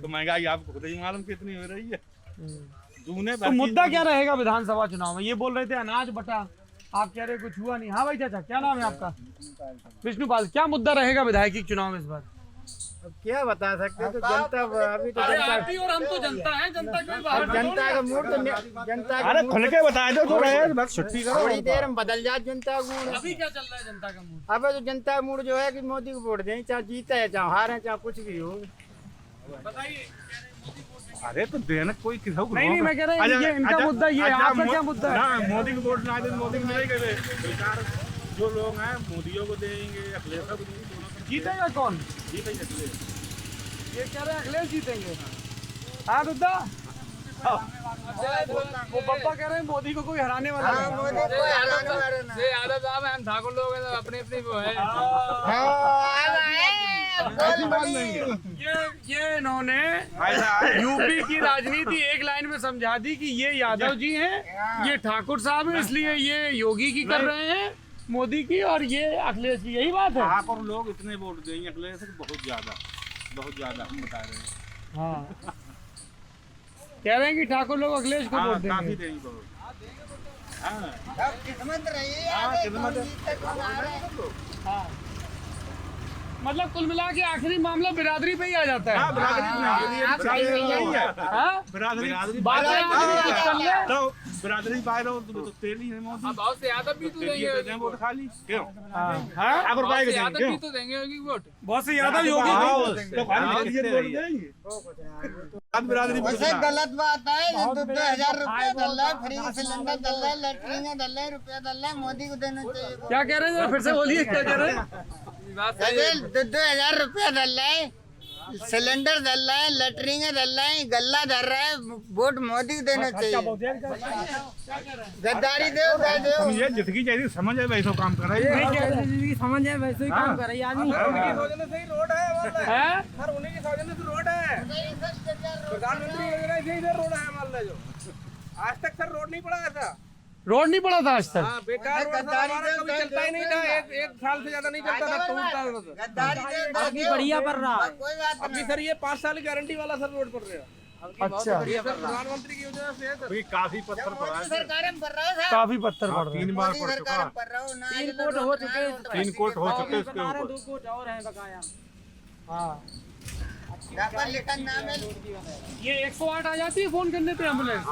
S6: तो महंगाई आपको खुद ही मालूम कितनी हो रही है। दूने
S1: तो मुद्दा क्या रहेगा विधानसभा चुनाव में? ये बोल रहे थे अनाज बटा, आप कह रहे कुछ हुआ नहीं। हाँ भाई चाचा, क्या नाम है आपका? विष्णुपाल। क्या मुद्दा रहेगा विधायकी चुनाव में इस बार?
S5: क्या बता सकते, तो जनता अभी तो
S1: और हम तो जनता है, जनता कोई बाहर
S5: जनता का मूड तो जनता
S6: अरे खुल के बता दो तो रहे बस छुट्टी करो।
S5: थोड़ी देर में बदल जाए जनता का मूड।
S1: अभी क्या चल रहा है जनता का मूड?
S5: अब तो जनता का मूड जो है कि मोदी को वोट दें, चाहे जीता है चाहे हारे चाहे कुछ भी हो।
S1: बताइए।
S6: अरे तो देना कोई किसी को
S1: नहीं, मैं कह रहा हूँ ये इनका मुद्दा ये है, आपका क्या मुद्दा है?
S6: ना मोदी को वोट ना दे, मोदी को नहीं करे सरकार। जो लोग हैं मोदियों को देंगे, अखिलेश को देंगे, दोनों को
S1: जीतेगा कौन?
S6: जीतेंगे अखिलेश।
S1: ये कह रहे हैं अखिलेश जीतेंगे। हाँ दुद्दा, वो पप्पा कह रहे हैं मोदी को कोई हराने वाला नहीं।
S4: मोदी कोई हराने वाला ना।
S3: यादव साहब हम ठाकुर लोग हैं, अपने अपने वो है।
S1: ये इन्होंने यूपी की राजनीति एक लाइन में समझा दी कि ये यादव जी हैं, ये ठाकुर साहब हैं, इसलिए ये योगी की कर रहे हैं, मोदी की, और ये अखिलेश की। यही बात है।
S6: आप और लोग इतने वोट देंगे अखिलेश को, बहुत ज्यादा हम बता रहे हैं।
S1: हाँ, कह रहे हैं कि ठाकुर लोग अखिलेश को वोट
S6: काफी
S1: देंगे।
S6: देंगे वोट। हाँ
S4: किस्मत रही है,
S6: किस्मत है।
S4: जीतते कौन आ रहे हैं।
S1: हाँ, मतलब कुल मिला के आखिरी मामला बिरादरी पे ही आ जाता है।
S6: हाँ, बिरादरी यही है।
S1: हाँ?
S6: बिरादरी
S1: बात है आखिरी कुछ कर ले।
S6: तो बिरादरी बाहर हो तो तेल ही है मोदी।
S3: अब बहुत से यादव भी तो देंगे
S6: वोट खाली क्यों?
S1: हाँ?
S6: ठाकुर भाई के
S3: यादव
S6: क्यों?
S3: भी तो देंगे होगी वोट।
S1: बहुत से यादव योगी को ही वोट देंगे।
S6: तो खाली वोट देंगे। अब बिरादरी
S4: वैसे गलत बात है, 2,000 रुपया दल रहा है, फ्री सिलेंडर दल रहा है, लेटरिन दल रहा है, रुपया दल रहा है, मोदी को देना चाहिए।
S1: क्या कह रहे हैं? फिर से बोलिए, क्या कह रहे हैं?
S4: 2,000 रुपया दल रहा है, सिलेंडर दल रहा है, लेटरिन दल रहा है, गल्ला दल रहा है, वोट मोदी को देना चाहिए। गद्दारी दे दो।
S6: ये जितकी चाहिए समझ है वैसा काम कर रही है।
S5: समझ है वैसे ही काम कर रही है आदमी।
S1: हैं?
S2: प्रधानमंत्री योजना से इधर रोड है मान लो। आज तक सर रोड नहीं पड़ा ऐसा।
S1: रोड नहीं पड़ा था आज तक।
S2: हाँ, बेकार रोड था, हमारा कभी चलता ही नहीं था। एक साल से ज्यादा नहीं चलता था, टूटता था।
S4: गद्दारी दे
S5: अभी बढ़िया कर रहा है।
S4: कोई बात
S2: अभी सर ये 5 साल की गारंटी वाला सर रोड पर रहा है।
S1: अच्छा,
S2: ये सर प्रधानमंत्री की योजना से है सर।
S6: काफी पत्थर पड़ा है।
S4: सरकार में पड़ रहा है।
S1: काफी पत्थर पड़ रहे हैं।
S6: 3 बार
S4: मोदी
S6: पड़
S4: सरकार
S6: चुका।
S4: में पड़ रहा हो ना।
S5: 3 कोट हो चुके हैं।
S6: 3 कोट हो चुके उसके
S5: बता रहे
S6: ऊपर।
S5: 2 कोट और हैं बकाया।
S1: हाँ,
S4: डबल लिखा नाम है।
S1: ये 108 आ जाती है फोन करने पे एम्बुलेंस?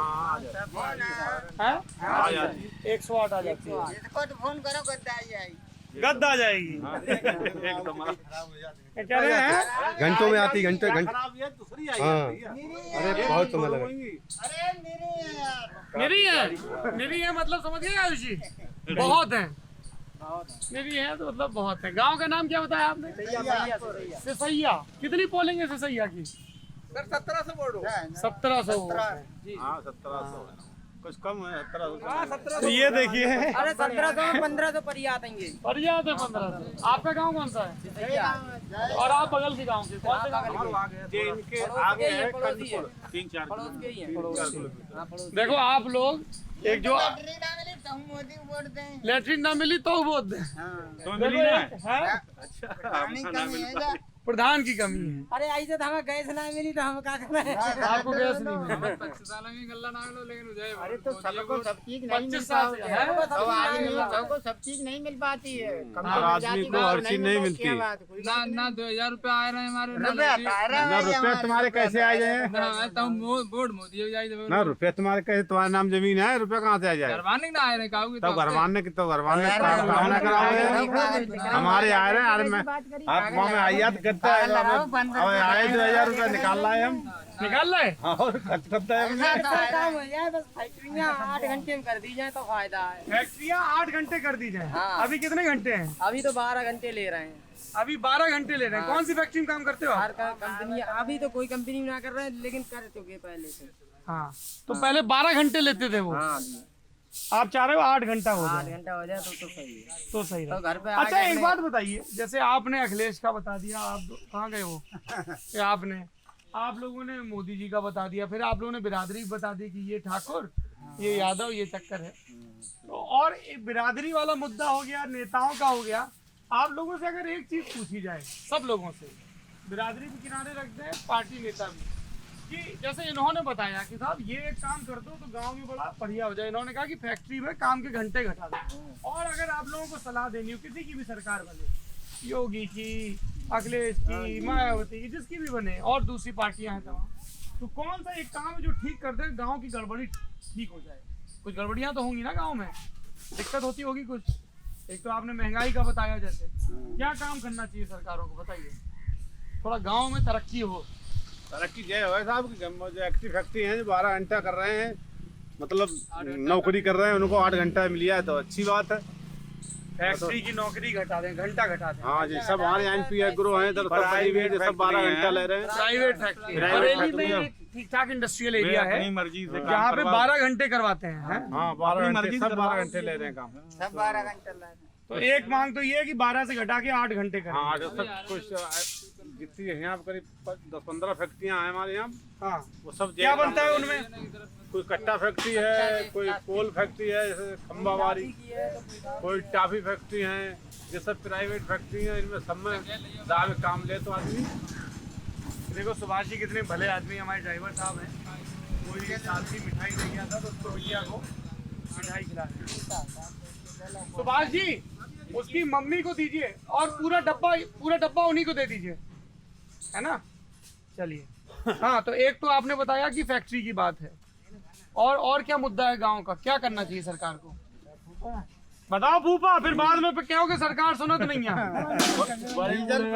S1: हैं?
S6: आ जाती
S1: 108 आ जाती है।
S4: इसको तो फोन करो, गद्दारी आएगी।
S1: गद्दा आ जाएगी।
S6: एकदम
S1: क्या कह रहे हैं?
S7: घंटों में आती, घंटे
S6: खराब है दूसरी आई
S7: हाँ।
S6: जाती है।
S7: अरे बहुत समय लगा।
S4: अरे मेरी है यार।
S1: मेरी है मतलब समझ गए आयुष जी? बहुत है। मेरी है तो मतलब बहुत है। गांव का नाम क्या बताया आपने? सिसैया। कितनी पोलिंग है सिसैया की?
S2: सर 1700 वोट हो।
S1: 1700।
S6: हाँ 1700 कुछ कम है 1700।
S1: तो ये देखिए,
S5: अरे 1700 में 1500 पर ही आतेंगे।
S1: फरियाद है 1500। आपका गांव कौन सा है? और आप बगल के गांव के कौन से गांव?
S6: ये इनके आगे है
S5: पड़ोसी है।
S6: 3-4
S5: पड़ोस के ही हैं। हाँ, पड़ोस।
S1: देखो आप लोग एक जो
S4: लैटरिन ना मिली तो हम मोदी को वोट दें।
S1: लेटरिन ना मिली तो वोट दे।
S6: तो मिली ना।
S1: हैं?
S6: अच्छा
S4: पानी कमी है क्या?
S1: प्रधान की कमी है।
S5: अरे ऐसे तो हमें गैस ना मिली तो हम क्या करें?
S1: आपको गैस नहीं मिली।
S3: 25 साल में गल्ला ना मिलो, लेकिन हो जाए।
S5: अरे तो सबको सब चीज नहीं
S1: 25 साल से है।
S5: सबको सब चीज नहीं मिल पाती है।
S7: हर आदमी को हर चीज नहीं मिलती।
S3: ना 2000 रुपया आ रहे हैं हमारे। ना
S7: ना रुपये तुम्हारे कैसे आ जाए?
S3: वोट मोदी हो जाए।
S7: ना रुपये तुम्हारे कैसे? तुम्हारे नाम जमीन है, रुपये कहाँ से आ जाए?
S3: घरवाने ना आए रहे काऊ
S7: तब घरवाने काम कराओगे। हमारे आ रहे हैं। अरे मैं आप गाँव में आई याद
S6: कितना है
S4: लगाओ, 15
S6: अब आए 2000 रुपया निकाल लाए हम
S1: निकाल रहे
S6: हाँ, और खर्च करता है हमने।
S5: ऐसा काम हो जाए बस फैक्ट्रियाँ 8 घंटे में कर दी जाए तो फायदा है।
S1: फैक्ट्रियाँ 8 घंटे कर दी जाए।
S5: हाँ।
S1: अभी कितने घंटे हैं?
S5: अभी तो 12 घंटे ले रहे हैं।
S1: अभी 12 घंटे ले रहे हैं। कौन सी फैक्ट्री में काम करते हो आप?
S5: हर कंपनी अभी तो कोई कंपनी में ना कर रहे हैं लेकिन कर चुके पहले से।
S1: हाँ, तो पहले 12 घंटे लेते थे वो।
S5: हाँ
S1: आप चाह रहे हो 8 घंटा हो
S5: 8
S1: जाए
S5: घंटा हो जाए तो सही है।
S1: तो सही
S5: तो
S1: रहे।
S5: घर पे
S1: अच्छा एक बात बताइए, जैसे आपने अखिलेश का बता दिया, आप कहाँ गए वो? ये आपने, आप लोगों ने मोदी जी का बता दिया, फिर आप लोगों ने बिरादरी बता दी कि ये ठाकुर, ये यादव, ये चक्कर है। तो और एक बिरादरी वाला मुद्दा हो गया, नेताओं का हो गया। आप लोगों से अगर एक चीज पूछी जाए, सब लोगों से, बिरादरी के किनारे रख दें, पार्टी नेता भी, कि जैसे इन्होंने बताया कि साहब ये एक काम कर दो तो गांव में बड़ा बढ़िया हो जाए। इन्होंने कहा कि फैक्ट्री में काम के घंटे घटा दो। और अगर आप लोगों को सलाह देनी हो, किसी की भी सरकार बने, योगी की, अखिलेश की, मायावती की, जिसकी भी बने, और दूसरी पार्टियां हैं तमाम, तो कौन सा एक काम है जो ठीक कर दे, गांव की गड़बड़ी ठीक हो जाए? कुछ गड़बड़ियां तो होंगी ना गांव में, दिक्कत होती होगी कुछ। एक तो आपने महंगाई का बताया, जैसे क्या काम करना चाहिए सरकारों को, बताइए, थोड़ा गांव में तरक्की हो।
S6: तरक्की ये है साहब कि जो एक्टिव फैक्ट्री हैं जो 12 घंटा कर रहे हैं, मतलब नौकरी कर रहे हैं, उनको 8 घंटा मिल जाए तो अच्छी बात है।
S1: फैक्ट्री की नौकरी घटा दें, घंटा घटा दें।
S6: हाँ जी, सब हमारे एनपी एग्रो हैं इधर, सब प्राइवेट, सब 12 घंटा ले रहे हैं।
S1: Private factory,
S6: private
S1: Bareilly
S6: factory
S1: में ठीक ठाक इंडस्ट्रियल एरिया है
S6: अपनी मर्जी से
S1: जहाँ पे 12 घंटे करवाते हैं। हैं?
S6: हाँ, 12 घंटे, सब 12 घंटे ले रहे हैं काम।
S4: सब 12 घंटे ला रहे हैं।
S1: तो एक मांग तो ये है कि 12 से घटा के 8 घंटे करें।
S6: हाँ, जो सब कुछ जितनी यहाँ पे करीब 10-15 फैक्ट्रियाँ हैं हमारे यहाँ,
S1: हाँ,
S6: वो सब
S1: क्या बनता है उनमें?
S6: कोई कट्टा फैक्ट्री है, कोई कोल फैक्ट्री है जैसे खंबावारी, कोई टाफी फैक्ट्री है, ये सब प्राइवेट फैक्ट्री है। इनमें सब में दाम काम ले तो आदमी।
S1: देखो सुभाष जी कितने भले आदमी, हमारे ड्राइवर साहब हैं। कोई साथी मिठाई दे गया था तो उसको भैया को मिठाई खिला रहे। सुभाष जी उसकी मम्मी को दीजिए और पूरा डब्बा उन्हीं को दे दीजिए, है ना? चलिए, हाँ, तो एक तो आपने बताया कि फैक्ट्री की बात है, और क्या मुद्दा है गांव का, क्या करना चाहिए सरकार को? बताओ फूफा, फिर बाद में कहोगे सरकार सुनत नहीं है।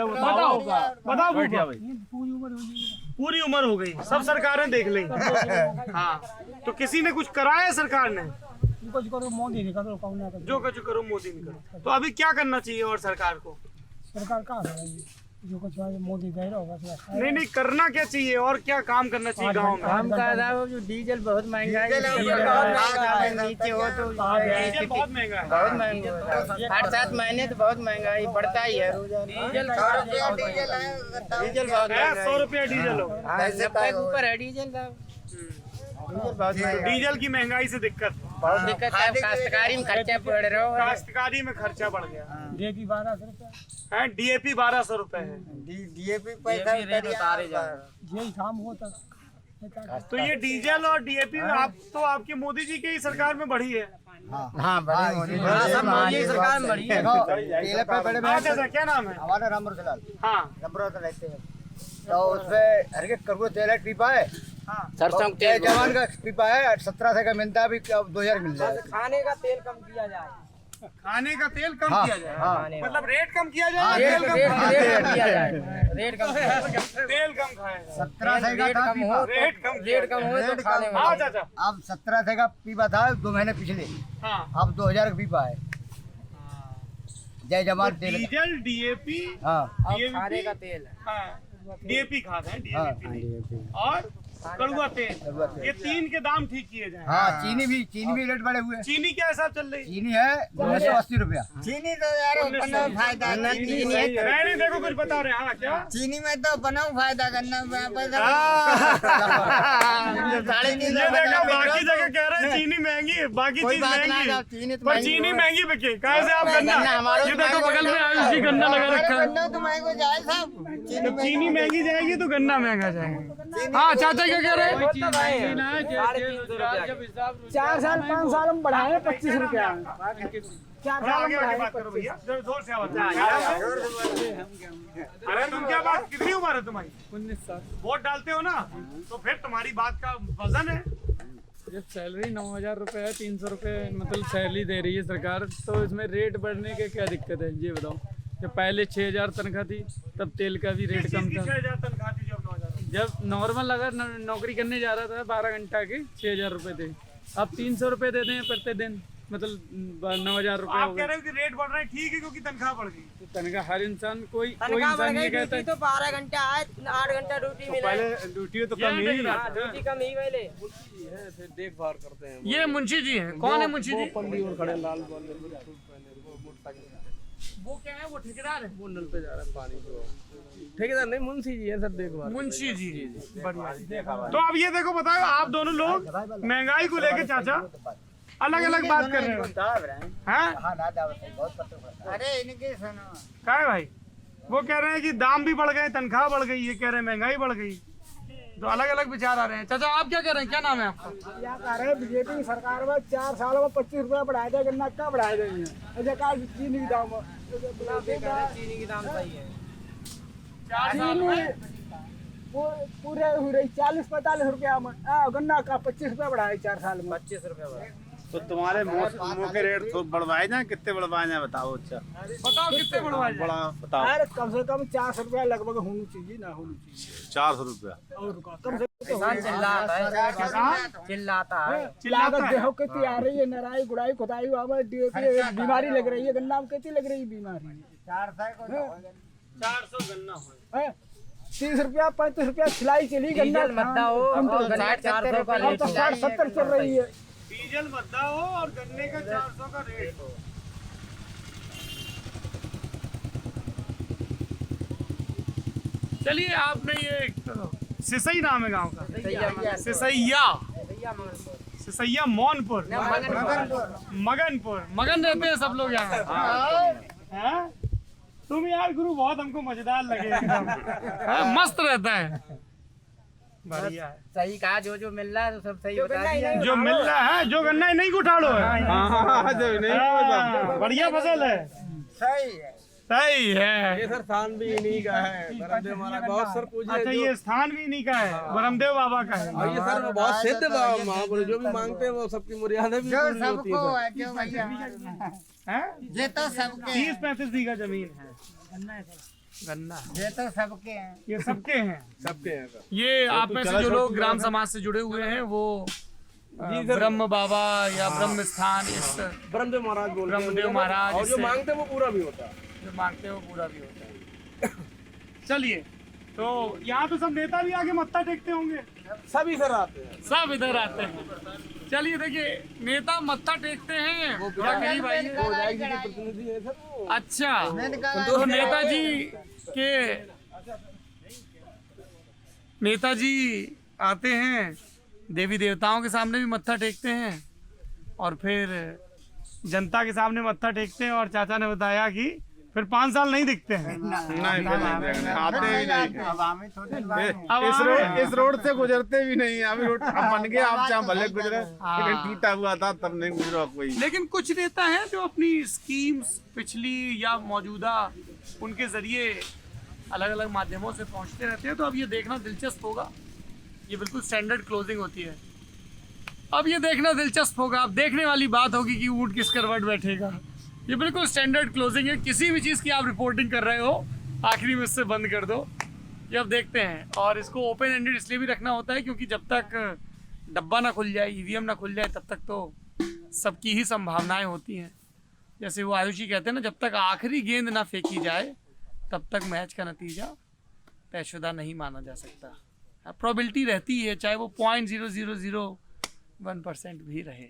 S1: बताओ फूफा। पूरी उम्र हो गई, सब सरकारें देख ली। हाँ, तो किसी ने कुछ कराया सरकार ने?
S8: कुछ करो मोदी नहीं करो, कौन ना
S1: जो कुछ करो मोदी नहीं करो। तो अभी क्या करना चाहिए और सरकार को?
S8: सरकार कहाँ है जो कुछ मोदी कह रहा होगा।
S1: नहीं, करना क्या चाहिए और क्या काम करना चाहिए गाँव में?
S5: हम कह रहा है जो डीजल बहुत महंगा है, नीचे हो तो
S1: डीजल बहुत महंगा है।
S5: बहुत महंगा, हर 7 महीने तो बहुत महंगाई बढ़ता ही है। डीजल बहुत
S1: है, 100 रुपया डीजल हो।
S5: 90 के ऊपर है डीजल साहब। डीजल बहुत महंगा,
S1: डीजल की महंगाई से दिक्कत
S5: बहुत दिक्कत है। काश्तकारी में खर्चा पड़ रहा है,
S1: काश्तकारी में खर्चा बढ़ गया
S8: DAP 1200 रुपया
S1: है। DAP 1200 रुपए है।
S4: डीएपी पैसा
S5: उतारे जा
S8: यही काम होता।
S1: तो ये डीजल और DAP आप तो आपके मोदी जी की ही सरकार में बढ़ी है।
S4: हाँ, बड़े मोदी
S5: सब मोदी की सरकार में बढ़ी है।
S4: केले पे बड़े
S1: अच्छा, क्या नाम है?
S4: हमारा रामपुरलाल
S1: हाँ,
S4: रामपुर रहते हैं। तो उसपे हर एक करुआ तेल है, पीपा है,
S5: सरसों के
S4: तेल जवान का पीपा है, 1700 का मिलता है, अभी 2000 मिल रहा है।
S5: खाने का तेल कम किया जाए,
S1: खाने का तेल कम
S4: हाँ,
S1: किया जाए।
S4: हाँ।
S1: मतलब रेट कम किया जाए,
S4: हाँ,
S1: तेल कम
S5: रेट किया जाए, रेट कम
S1: तेल कम खाया जाए।
S4: 1700 का था पीपा।
S1: रेट कम
S5: हो तो खाने में।
S1: हाँ चाचा,
S4: अब 1700 का पीपा था 2 महीने पिछले,
S1: हाँ,
S4: अब 2000 का पीपा है। जय जवान तेल।
S1: डीजल, DAP,
S4: हाँ,
S5: खाने का तेल है।
S1: हाँ, DAP खाते हैं,
S4: हाँ,
S1: DAP नहीं। और कड़ुआ तेल, ये 3 के दाम ठीक किए जाए।
S4: हाँ, चीनी भी रेट बढ़े हुए हैं।
S1: चीनी क्या हिसाब चल रही है?
S4: चीनी है 280 रुपया। चीनी तो यार अपना फायदा
S1: नहीं, देखो कुछ बता रहे हैं। हाँ, क्या
S4: चीनी में तो अपना फायदा करना पैसा।
S1: ये देखो, बाकी जगह कह रहे हैं चीनी महंगी है, बाकी चीज महंगी है, पर चीनी महंगी बिके। कहाँ से आप गन्ना, ये देखो बगल में आयुषी गन्ना लगा रखा है।
S4: तो महंगा जाए साहब,
S1: जब चीनी महंगी जाएगी तो गन्ना महंगा जाएगा। हाँ चाचा, क्या कह रहे हैं?
S8: 4 साल 5 साल में बढ़ाए 25 रुपया। 4 साल
S1: आगे आगे बात करो भैया, जोर से आवाज। अरे तुम क्या बात, कितनी उम्र है तुम्हारी?
S8: 19 साल।
S1: वोट डालते हो ना, तो फिर तुम्हारी बात का वजन है।
S9: जब सैलरी 9000 रुपये है, 300 रुपये मतलब सैलरी दे रही है सरकार, तो इसमें रेट बढ़ने के क्या दिक्कत है ये बताओ? जब पहले 6000 तनख्वाह थी तब तेल का भी रेट कम था।
S1: 6000 तनख्वाह थी जब नौजवान।
S9: जब नॉर्मल अगर नौकरी करने जा रहा था 12 घंटा के 6000 रुपये थे, अब 300 रुपये देते हैं प्रति दिन, मतलब 9000 रुपये
S1: आप
S9: हो
S1: कह
S9: गए।
S1: रहे हो कि रेट बढ़ रहा है, ठीक है, क्योंकि तनख्वाह बढ़ गई।
S9: तो तनख्वाह हर इंसान कोई
S5: तनख्वाह बढ़
S9: इंसान ये
S5: गई,
S9: कहता
S5: ड्यूटी
S9: है
S5: तो 12 घंटा आए, 8 घंटा ड्यूटी मिला है।
S7: पहले ड्यूटी तो
S1: ये
S7: कम ही
S1: देख रहा
S5: हाँ, ड्यूटी कम ही पहले।
S2: फिर देखभाल करते हैं।
S1: ये मुंशी जी हैं। कौन है मुंशी जी?
S2: पंडी और खड़े लाल वाले मोटरसाइकिल
S1: वो क्या है? वो ठेकेदार है?
S2: वो नल पे जा रहा है पानी को। ठेकेदार नहीं, मुंशी जी है सर, देखभाल।
S1: मुंशी जी, बढ़िया। तो अब ये देखो, बताओ आप दोनों लोग महंगाई को लेके चाचा अलग अलग बात कर रहे हो, हैं?
S4: अरे इनके सुनो,
S1: क्या है भाई? वो कह रहे हैं कि दाम भी बढ़ गए, तनख्वाह बढ़ गई, ये कह रहे हैं महंगाई बढ़ गई। तो अलग अलग विचार आ रहे हैं। चाचा आप क्या कह रहे हैं? क्या नाम है आपका?
S8: क्या कह रहे हैं, बीजेपी की सरकार में 4 सालों में 25 रुपया बढ़ाए थे, गन्ना क्या बढ़ाए देंगे? ऐसे कहा चीनी की दाम
S5: चीनी की दाम सही है।
S1: 4 साल में
S8: पूरे हो रही 40-45 रुपया में, गन्ना का 25 रुपया बढ़ाए 4 साल में।
S5: 25 रुपया बढ़ा।
S6: तो तुम्हारे मुँह के रेट तो बढ़वाए जाए, कितने बढ़वाए जाए बताओ। अच्छा
S1: बताओ कितने बढ़वाए जाए?
S6: बड़ा बताओ।
S8: अरे कम से कम 400 रुपया लगभग होनी चाहिए, ना होनी चाहिए
S6: 400 रुपया।
S8: और कम से कम
S5: किसान चिल्लाता है, चिल्लाता है।
S8: लागत गेहूं कितनी आ रही है, नराई गुड़ाई खुदाई बीमारी लग रही है, गन्ना में कितनी लग रही है बीमारी?
S1: 400 गन्ना हो,
S8: 30 रुपया 35 रुपया सिलाई चली, गन्ना
S5: डीजल मद्दा हो और गन्ना 400 का
S8: अब
S5: रेट
S8: तो 60-70 चल रही है।
S1: डीजल मद्दा हो और गन्ने का 400 का रेट हो। चलिए, आपने ये सिसई नाम है गांव का, सिसैया मौनपुर, मगन रहते हैं सब लोग यहाँ। हैं? तुम यार गुरु बहुत हमको मजेदार लगे एकदम। मस्त रहता है, बढ़िया है।
S5: सही कहा, जो मिल रहा है तो सब सही बता दिया।
S1: जो मिल रहा है, जो गन्ना है नहीं उठाड़ो है।
S6: जो नहीं
S1: बढ़िया फसल है,
S4: सही है।
S1: सही है।
S2: ये सर स्थान भी इन्हीं का है, बरमदेव महाराज बहुत सर पूजे।
S1: अच्छा, ये स्थान भी इन्हीं का है, बरमदेव बाबा का है।
S2: और ये सर बहुत सिद्ध महापुरुष, जो भी मांगते हैं वो सबकी मुरादें भी
S4: जो
S2: पूरी होती
S4: सबको
S2: है
S4: है, जो भैया
S1: हैं?
S4: ये तो सबके हैं।
S1: 30-35 बीघा जमीन है, गन्ना।
S4: ये तो सबके हैं।
S1: ये सबके हैं।
S2: सबके हैं सर।
S1: ये आप में से जो लोग ग्राम समाज से जुड़े हुए हैं वो ब्रह्म बाबा या ब्रह्म स्थान, इस
S2: बरमदेव महाराज बोल रहे हैं।
S1: ब्रह्मदेव महाराज,
S2: और जो
S1: इससे-
S2: मांगते हैं वो पूरा भी होता है।
S1: जो मांगते हैं वो पूरा भी होता है। चलिए, तो यहाँ तो सब नेता भी आके मत्था टेकते होंगे।
S2: सभी सर आते हैं।
S1: सब इधर आते हैं। चलिए, देखिए, नेता मत्था टेकते हैं या कहीं भाई?
S2: विधायक जी के प्रतिनिधि है सर वो।
S1: अच्छा, तो नेताजी आते हैं, देवी देवताओं के सामने भी मत्था टेकते हैं और फिर जनता के सामने मत्था टेकते हैं। और चाचा ने बताया कि फिर 5 साल नहीं दिखते हैं।
S6: नहीं आते ही नहीं।
S1: अब
S6: इस रोड से गुजरते भी नहीं। अभी रोड बन गए, आप चाहे भले गुजरे, लेकिन टूटा हुआ था तब नहीं गुजरा कोई।
S1: लेकिन कुछ नेता हैं जो अपनी स्कीम्स पिछली या मौजूदा उनके जरिए अलग अलग माध्यमों से पहुंचते रहते हैं। तो अब ये देखना दिलचस्प होगा, ये बिल्कुल स्टैंडर्ड क्लोजिंग होती है। अब ये देखना दिलचस्प होगा, अब देखने वाली बात होगी कि ऊँट किस करवट बैठेगा। ये बिल्कुल स्टैंडर्ड क्लोजिंग है। किसी भी चीज़ की आप रिपोर्टिंग कर रहे हो, आखिरी में इससे बंद कर दो। ये अब देखते हैं। और इसको ओपन एंडेड इसलिए भी रखना होता है क्योंकि जब तक डब्बा ना खुल जाए, ईवीएम ना खुल जाए, तब तक तो सबकी ही संभावनाएं होती हैं। जैसे वो आयुषी कहते हैं ना, जब तक आखिरी गेंद ना फेंकी जाए तब तक मैच का नतीजा तयशुदा नहीं माना जा सकता। प्रोबेबिलिटी रहती है, चाहे वो 0.0001% भी रहे।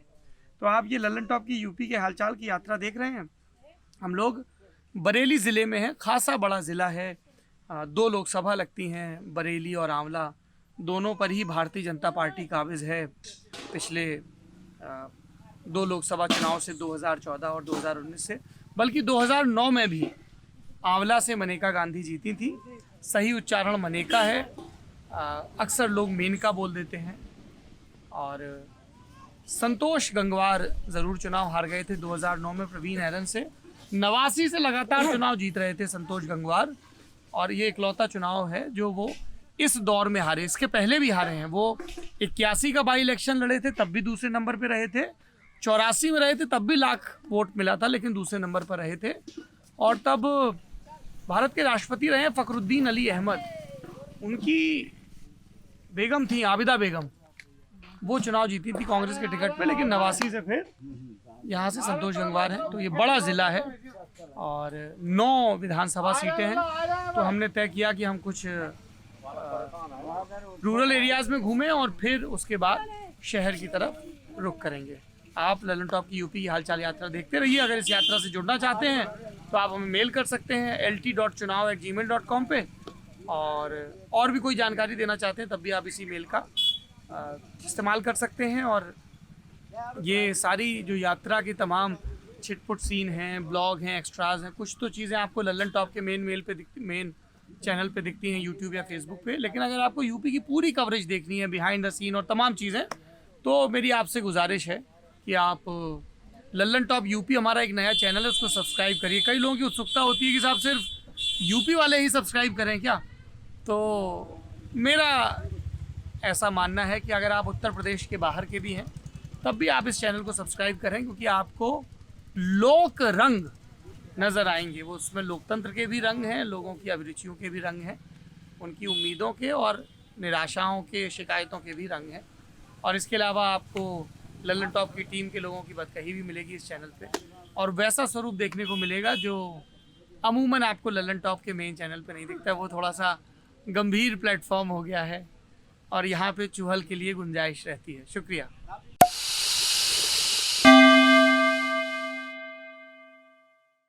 S1: तो आप ये लल्लन टॉप की यूपी के हालचाल की यात्रा देख रहे हैं। हम लोग बरेली ज़िले में हैं, खासा बड़ा ज़िला है। 2 लोकसभा लगती हैं, बरेली और आंवला, दोनों पर ही भारतीय जनता पार्टी काबिज है। पिछले 2 लोकसभा चुनाव से 2014 और 2019 से, बल्कि 2009 में भी आंवला से मनेका गांधी जीती थी। सही उच्चारण मनेका है, अक्सर लोग मेनका बोल देते हैं। और संतोष गंगवार ज़रूर चुनाव हार गए थे 2009 में प्रवीण हैरन से। 89 से लगातार चुनाव जीत रहे थे संतोष गंगवार, और ये इकलौता चुनाव है जो वो इस दौर में हारे। इसके पहले भी हारे हैं। वो 81 का बाई इलेक्शन लड़े थे, तब भी दूसरे नंबर पे रहे थे। 84 में रहे थे, तब भी लाख वोट मिला था, लेकिन दूसरे नंबर पर रहे थे। और तब भारत के राष्ट्रपति रहे फ़खरुद्दीन अली अहमद, उनकी बेगम थी आबिदा बेगम, वो चुनाव जीती थी कांग्रेस के टिकट पे, लेकिन नवासी से फिर यहाँ से संतोष गंगवार हैं। तो ये बड़ा ज़िला है और 9 विधानसभा सीटें हैं। तो हमने तय किया कि हम कुछ रूरल एरियाज़ में घूमें और फिर उसके बाद शहर की तरफ रुख करेंगे। आप ललन टॉप की यूपी की हालचाल यात्रा देखते रहिए। अगर इस यात्रा से जुड़ना चाहते हैं तो आप हमें मेल कर सकते हैं lt.chunav@gmail.com पे, और भी कोई जानकारी देना चाहते हैं तब भी आप इसी मेल का इस्तेमाल कर सकते हैं। और ये सारी जो यात्रा की तमाम छिटपुट सीन हैं, ब्लॉग हैं, एक्स्ट्राज हैं, कुछ तो चीज़ें आपको ललन टॉप के मेन चैनल पे दिखती हैं, यूट्यूब या फेसबुक पे। लेकिन अगर आपको यूपी की पूरी कवरेज देखनी है, बिहाइंड द सीन और तमाम चीज़ें, तो मेरी आपसे गुजारिश है कि आप ललन टॉप यूपी हमारा एक नया चैनल है, उसको सब्सक्राइब करिए। कई लोगों की उत्सुकता होती है कि साहब सिर्फ यूपी वाले ही सब्सक्राइब करें क्या, तो मेरा ऐसा मानना है कि अगर आप उत्तर प्रदेश के बाहर के भी हैं तब भी आप इस चैनल को सब्सक्राइब करें, क्योंकि आपको लोक रंग नज़र आएंगे। वो उसमें लोकतंत्र के भी रंग हैं, लोगों की अभिरुचियों के भी रंग हैं, उनकी उम्मीदों के और निराशाओं के, शिकायतों के भी रंग हैं। और इसके अलावा आपको ललन टॉप की टीम के लोगों की बदकही भी मिलेगी इस चैनल पे, और वैसा स्वरूप देखने को मिलेगा जो अमूमन आपको ललन टॉप के मेन चैनल पे नहीं दिखता। वो थोड़ा सा गंभीर प्लेटफॉर्म हो गया है और यहाँ पे चुहल के लिए गुंजाइश रहती है। शुक्रिया।